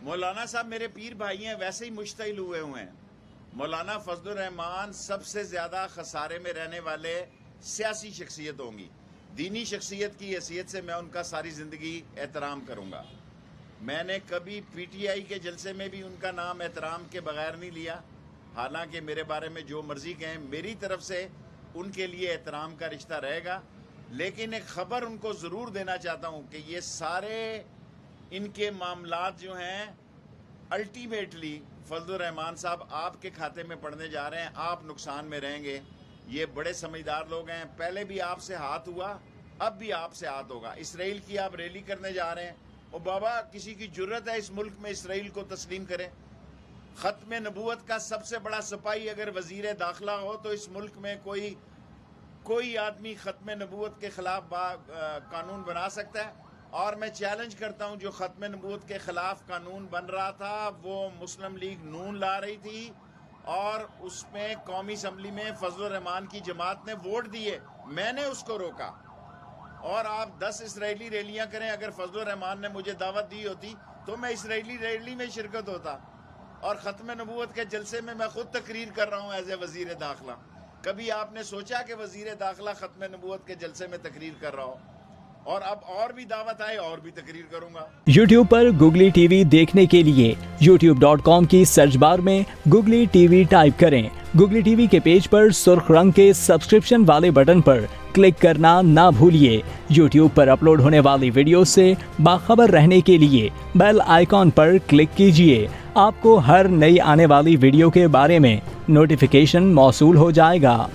مولانا صاحب میرے پیر بھائی ہیں، ویسے ہی مشتعل ہوئے ہیں۔ مولانا فضل الرحمان سب سے زیادہ خسارے میں رہنے والے سیاسی شخصیت ہوں گی۔ دینی شخصیت کی حیثیت سے میں ان کا ساری زندگی احترام کروں گا۔ میں نے کبھی پی ٹی آئی کے جلسے میں بھی ان کا نام احترام کے بغیر نہیں لیا، حالانکہ میرے بارے میں جو مرضی کہیں، میری طرف سے ان کے لیے احترام کا رشتہ رہے گا۔ لیکن ایک خبر ان کو ضرور دینا چاہتا ہوں کہ یہ سارے ان کے معاملات جو ہیں الٹیمیٹلی فضل الرحمان صاحب آپ کے کھاتے میں پڑنے جا رہے ہیں، آپ نقصان میں رہیں گے۔ یہ بڑے سمجھدار لوگ ہیں، پہلے بھی آپ سے ہاتھ ہوا، اب بھی آپ سے ہاتھ ہوگا۔ اسرائیل کی آپ ریلی کرنے جا رہے ہیں، او بابا کسی کی جرت ہے اس ملک میں اسرائیل کو تسلیم کرے؟ ختم نبوت کا سب سے بڑا سپاہی اگر وزیر داخلہ ہو تو اس ملک میں کوئی آدمی ختم نبوت کے خلاف قانون بنا سکتا ہے؟ اور میں چیلنج کرتا ہوں، جو ختم نبوت کے خلاف قانون بن رہا تھا وہ مسلم لیگ نون لا رہی تھی، اور اس میں قومی اسمبلی میں فضل الرحمان کی جماعت نے ووٹ دیے، میں نے اس کو روکا۔ اور آپ 10 اسرائیلی ریلیاں کریں، اگر فضل الرحمان نے مجھے دعوت دی ہوتی تو میں اسرائیلی ریلی میں شرکت ہوتا۔ اور ختم نبوت کے جلسے میں میں خود تقریر کر رہا ہوں ایز اے وزیر داخلہ۔ کبھی آپ نے سوچا کہ وزیر داخلہ ختم نبوت کے جلسے میں تقریر کر رہا ہو؟ اور اب اور بھی دعوت آئے اور بھی تقریر کروں گا۔ یوٹیوب پر گوگلی ٹی وی دیکھنے کے لیے youtube.com کی سرچ بار میں گوگلی ٹی وی ٹائپ کریں۔ گوگلی ٹی وی کے پیج پر سرخ رنگ کے سبسکرپشن والے بٹن پر کلک کرنا نہ بھولیے۔ یوٹیوب پر اپلوڈ ہونے والی ویڈیو سے باخبر رہنے کے لیے بیل آئیکن پر کلک کیجیے۔ آپ کو ہر نئی آنے والی ویڈیو کے بارے میں نوٹیفیکیشن موصول ہو جائے گا۔